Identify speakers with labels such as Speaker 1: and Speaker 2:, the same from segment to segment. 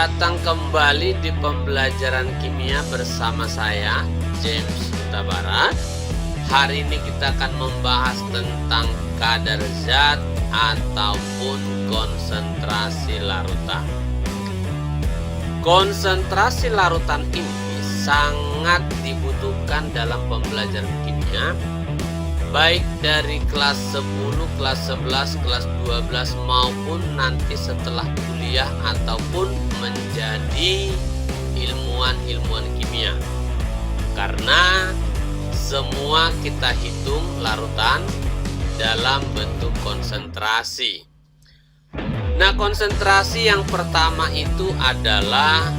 Speaker 1: datang kembali di pembelajaran kimia bersama saya, James Huta Barat. Hari ini kita akan membahas tentang kadar zat ataupun konsentrasi larutan. Konsentrasi larutan ini sangat dibutuhkan dalam pembelajaran kimia, baik dari kelas 10, kelas 11, kelas 12 maupun nanti setelah kuliah ataupun menjadi ilmuwan kimia. Karena semua kita hitung larutan dalam bentuk konsentrasi. Nah, konsentrasi yang pertama itu adalah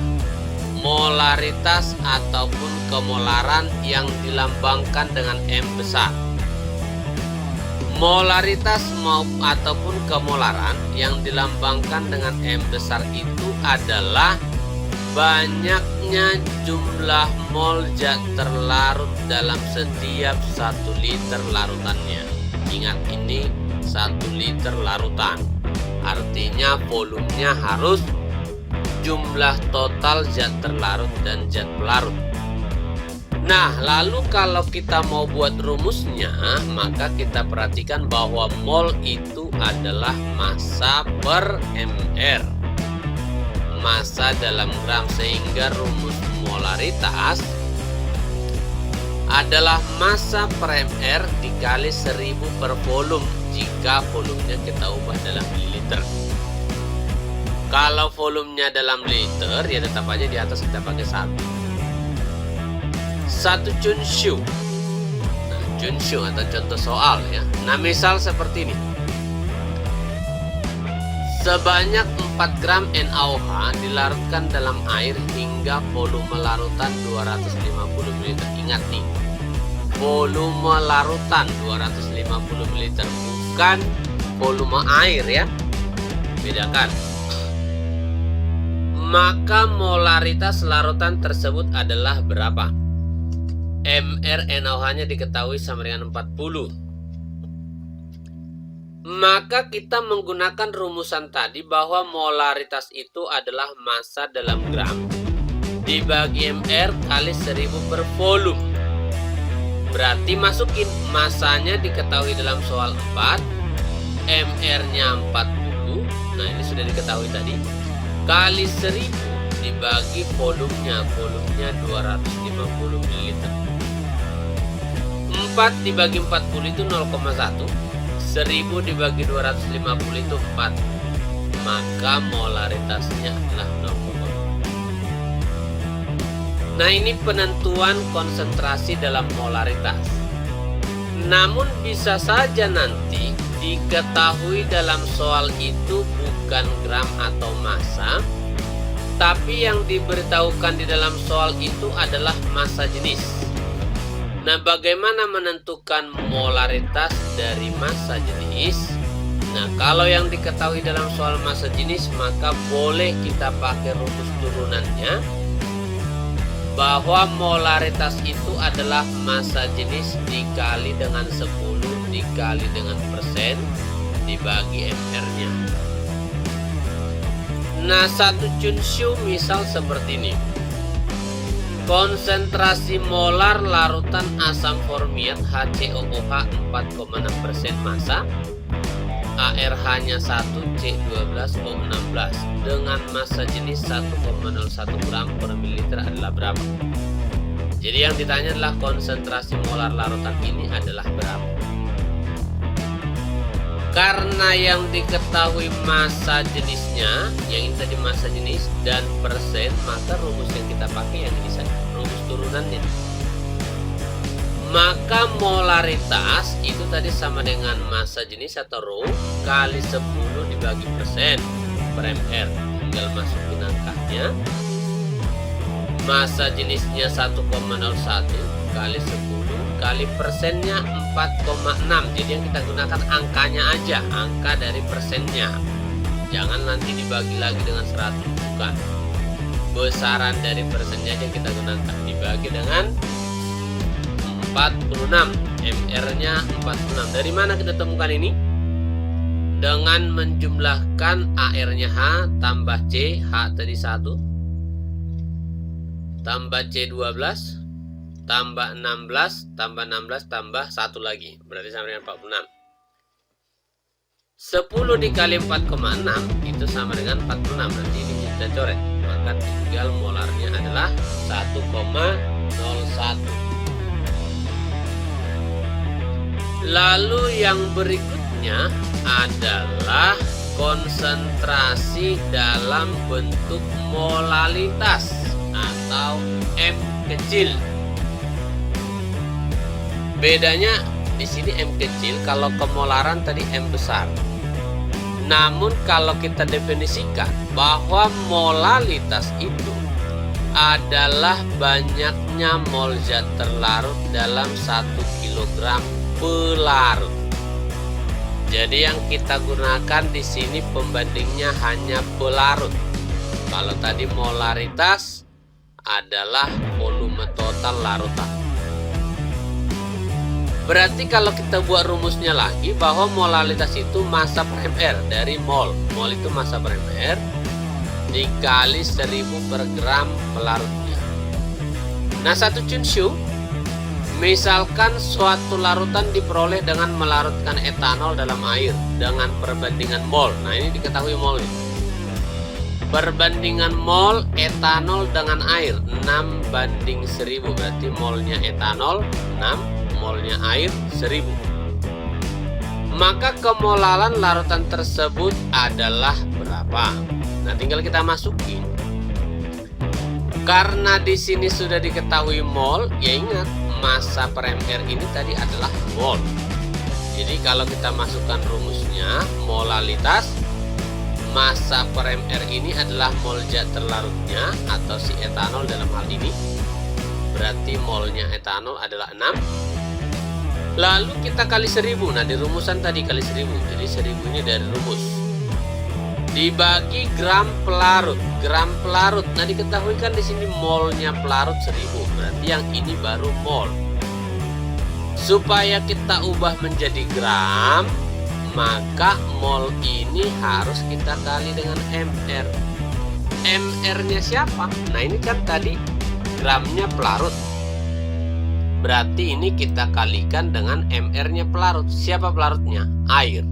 Speaker 1: molaritas ataupun kemolaran yang dilambangkan dengan M besar. Molaritas ataupun kemolaran yang dilambangkan dengan M besar itu adalah banyaknya jumlah mol zat terlarut dalam setiap 1 liter larutannya. Ingat, ini 1 liter larutan, artinya volumenya harus jumlah total zat terlarut dan zat pelarut. Nah, lalu kalau kita mau buat rumusnya, maka kita perhatikan bahwa mol itu adalah massa per mR, massa dalam gram, sehingga rumus molaritas adalah massa per mR dikali 1000 per volume jika volumenya kita ubah dalam mililiter. Kalau volumenya dalam liter, ya tetap aja di atas kita pakai 1 Junshu. Nah, Junshu atau contoh soal ya. Nah, misal seperti ini. Sebanyak 4 gram NaOH dilarutkan dalam air hingga volume larutan 250 ml. Ingat nih, volume larutan 250 ml, bukan volume air ya. Bedakan. Maka molaritas larutan tersebut adalah berapa? mR NaOH-nya diketahui sama dengan 40. Maka kita menggunakan rumusan tadi bahwa molaritas itu adalah massa dalam gram dibagi mR kali 1000 per volume. Berarti masukin massanya diketahui dalam soal 4, mR-nya 40. Nah, ini sudah diketahui tadi. Kali 1000 dibagi volumenya 250 ml. 4 dibagi 40 itu 0,1. 1000 dibagi 250 itu 4. Maka molaritasnya adalah 0,4. Nah, ini penentuan konsentrasi dalam molaritas. Namun bisa saja nanti diketahui dalam soal itu bukan gram atau massa, tapi yang diberitahukan di dalam soal itu adalah massa jenis. Nah, bagaimana menentukan molaritas dari massa jenis? Nah, kalau yang diketahui dalam soal massa jenis, maka boleh kita pakai rumus turunannya, bahwa molaritas itu adalah massa jenis dikali dengan 10 dikali dengan persen dibagi mR-nya. Nah, 1 Junshu misal seperti ini. Konsentrasi molar larutan asam formiat HCOOH 4,6% massa, ARH-nya 1, C12O16 dengan massa jenis 1,01 gram per mililiter adalah berapa? Jadi yang ditanya adalah konsentrasi molar larutan ini adalah berapa? Karena yang diketahui massa jenisnya, yang ini tadi massa jenis dan persen, maka rumus yang kita pakai yang ini saja, rumus turunannya. Maka molaritas itu tadi sama dengan massa jenis atau rho kali 10 dibagi persen per mR. Tinggal masukin angkanya. Massa jenisnya 1,01 kali 10 kali persennya 4,6. Jadi yang kita gunakan angkanya aja, angka dari persennya. Jangan nanti dibagi lagi dengan 100, bukan. Besaran dari persennya aja kita gunakan, dibagi dengan 46. MR-nya 46. Dari mana kita temukan ini? dengan menjumlahkan AR-nya H tambah C, H tadi 1, tambah C 12, tambah 16, tambah 16, tambah 1 lagi. Berarti sama dengan 46. 10 dikali 4,6 itu sama dengan 46. Nanti ini kita coret. Maka tinggal molarnya adalah 1,01. Lalu yang berikutnya adalah konsentrasi dalam bentuk molalitas atau M kecil. Bedanya di sini M kecil, kalau kemolaran tadi M besar. Namun kalau kita definisikan bahwa molalitas itu adalah banyaknya mol zat terlarut dalam 1 kg pelarut. Jadi yang kita gunakan di sini pembandingnya hanya pelarut. Kalau tadi molaritas adalah volume total larutan. Berarti kalau kita buat rumusnya lagi bahwa molalitas itu massa per mR dari mol. Mol itu massa per mR dikali 1000 per gram pelarutnya. Nah, satu cunshu, misalkan suatu larutan diperoleh dengan melarutkan etanol dalam air dengan perbandingan mol. Nah, ini diketahui molnya. Perbandingan mol etanol dengan air 6:1000, berarti molnya etanol 6, molnya air 1000. Maka kemolalan larutan tersebut adalah berapa? Nah, tinggal kita masukin. Karena di sini sudah diketahui mol, ya ingat massa per mR ini tadi adalah mol. Jadi kalau kita masukkan rumusnya, molalitas massa per mR ini adalah mol zat terlarutnya atau si etanol dalam hal ini. Berarti molnya etanol adalah 6. Lalu kita kali 1000. Nah, di rumusan tadi kali 1000. Jadi 1000 ini dari rumus. Dibagi gram pelarut. Gram pelarut. Nah, diketahui kan di sini molnya pelarut 1000. Berarti yang ini baru mol. Supaya kita ubah menjadi gram, maka mol ini harus kita kali dengan mR. mR-nya siapa? Nah, ini kan tadi gramnya pelarut. Berarti ini kita kalikan dengan mR-nya pelarut. Siapa pelarutnya? Air.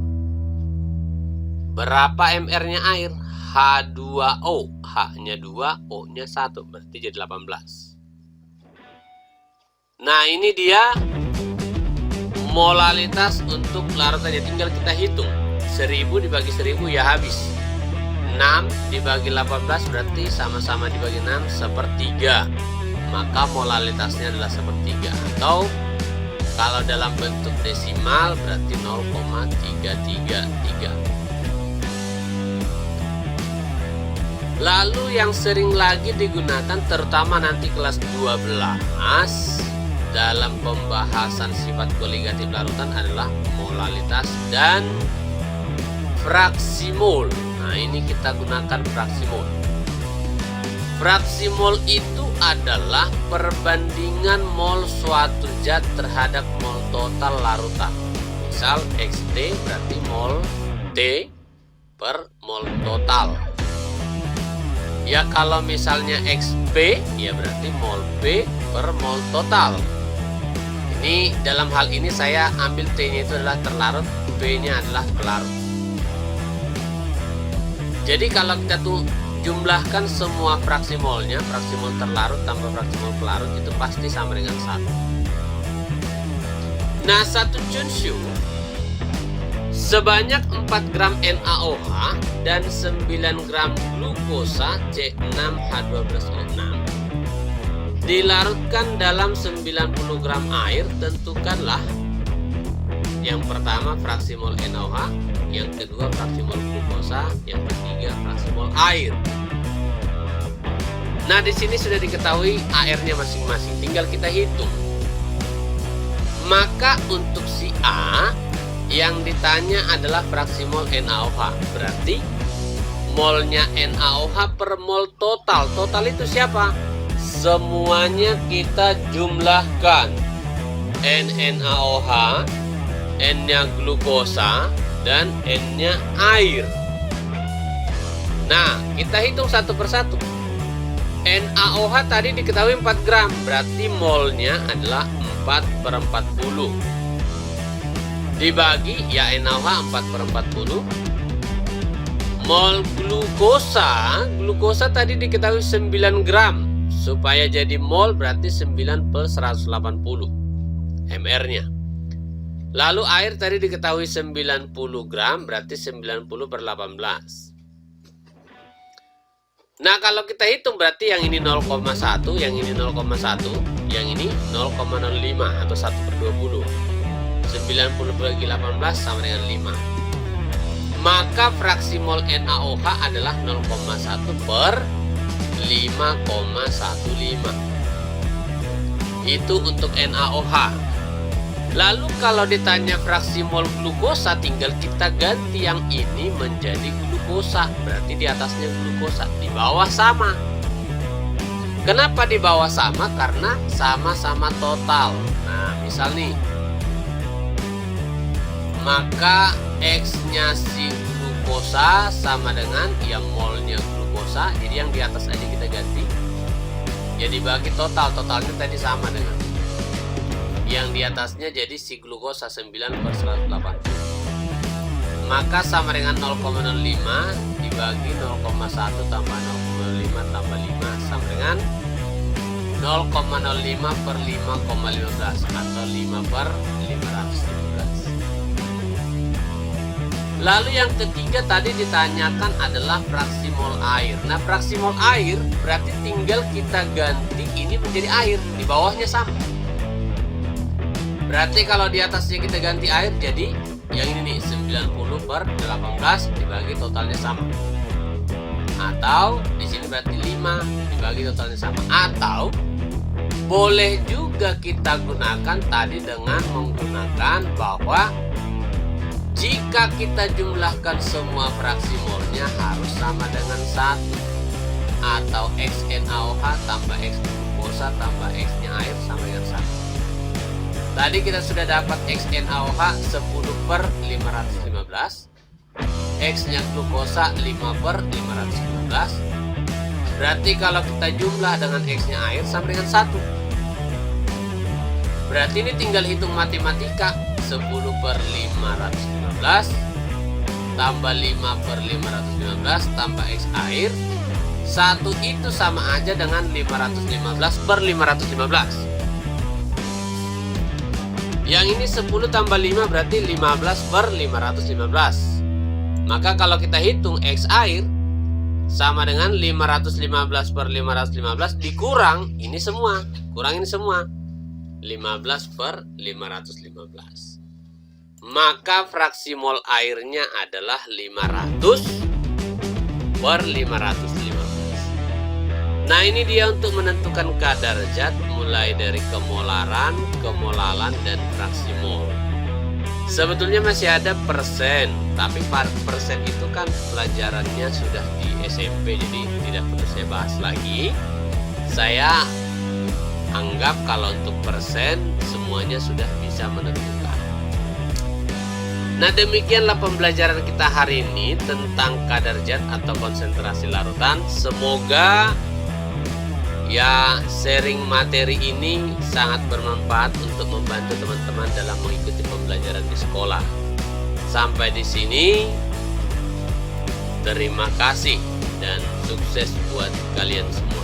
Speaker 1: Berapa mR-nya air? H2O. H-nya 2, O-nya 1. Berarti jadi 18. Nah, ini dia molalitas untuk larutannya. Tinggal kita hitung. 1000 dibagi 1000 ya habis. 6 dibagi 18 berarti sama-sama dibagi 6 1/3. Maka molalitasnya adalah 1/3. Atau kalau dalam bentuk desimal berarti 0,333. Lalu yang sering lagi digunakan terutama nanti kelas 12 dalam pembahasan sifat koligatif larutan adalah molalitas dan fraksi mol. Nah, ini kita gunakan fraksi mol. Fraksi mol itu adalah perbandingan mol suatu zat terhadap mol total larutan. Misal XT berarti mol T per mol total. Ya, kalau misalnya XP ya berarti mol P per mol total. Ini dalam hal ini saya ambil T-nya itu adalah terlarut, P-nya adalah pelarut. Jadi kalau kita tuh jumlahkan semua fraksi molnya, fraksi mol terlarut tambah fraksi mol pelarut itu pasti sama dengan 1. Nah, satu cunshu sebanyak 4 gram NaOH dan 9 gram glukosa C6H12O6 dilarutkan dalam 90 gram air. Tentukanlah yang pertama fraksi mol NaOH, yang kedua fraksi mol glukosa, yang ketiga fraksi mol air. Nah, di sini sudah diketahui AR-nya masing-masing, tinggal kita hitung. Maka untuk si A yang ditanya adalah fraksi mol NaOH. Berarti molnya NaOH per mol total. Total itu siapa? Semuanya kita jumlahkan. NaOH, N-nya glukosa, dan N-nya air. Nah, kita hitung satu persatu. NaOH tadi diketahui 4 gram, berarti molnya adalah 4/40. Dibagi, ya NaOH 4/40. Mol glukosa tadi diketahui 9 gram. Supaya jadi mol berarti 9/180 mR-nya. Lalu air tadi diketahui 90 gram, berarti 90/18. Nah, kalau kita hitung berarti yang ini 0,1, yang ini 0,1, yang ini 0,05 atau 1/20. 90 bagi 18 sama dengan 5. Maka fraksi mol NaOH adalah 0,1/5,15. Itu untuk NaOH. Lalu kalau ditanya fraksi mol glukosa, tinggal kita ganti yang ini menjadi glukosa. Berarti di atasnya glukosa, di bawah sama. Kenapa di bawah sama? Karena sama-sama total. Nah, misal nih, maka X-nya si glukosa sama dengan yang molnya glukosa. Jadi yang di atas aja kita ganti. Jadi bagi totalnya tadi sama dengan yang di atasnya, jadi si glukosa 9/180. Maka sama dengan 0,05 dibagi 0,1 tambah 0,05 tambah 5 sama dengan 0,05/5,15 atau 5/515. Lalu yang ketiga tadi ditanyakan adalah fraksi mol air. Nah, fraksi mol air berarti tinggal kita ganti ini menjadi air, di bawahnya sama. Berarti kalau di atasnya kita ganti air, jadi yang ini nih 90/18 dibagi totalnya sama. Atau di sini berarti 5 dibagi totalnya sama. Atau boleh juga kita gunakan tadi dengan menggunakan bahwa jika kita jumlahkan semua fraksi molnya harus sama dengan 1. Atau XNaOH tambah X glukosa tambah X-nya air sama dengan 1. Tadi kita sudah dapat XNaOH 10/515, X-nya glukosa 5/515. Berarti kalau kita jumlah dengan X-nya air sama dengan 1. Berarti ini tinggal hitung matematika. 10/515 tambah 5/515 tambah X air. 1 itu sama aja dengan 515/515. Yang ini 10 tambah 5 berarti 15/515. Maka kalau kita hitung X air sama dengan 515/515 dikurang ini semua. Kurang ini semua. 15/515. Maka fraksi mol airnya adalah 500/515. Nah, ini dia untuk menentukan kadar zat mulai dari kemolaran, kemolalan, dan fraksi mol. Sebetulnya masih ada persen, tapi persen itu kan pelajarannya sudah di SMP, jadi tidak perlu saya bahas lagi. Saya anggap kalau untuk persen semuanya sudah bisa menentukan. Nah, demikianlah pembelajaran kita hari ini tentang kadar zat atau konsentrasi larutan. Semoga ya sharing materi ini sangat bermanfaat untuk membantu teman-teman dalam mengikuti pembelajaran di sekolah. Sampai di sini, terima kasih dan sukses buat kalian semua.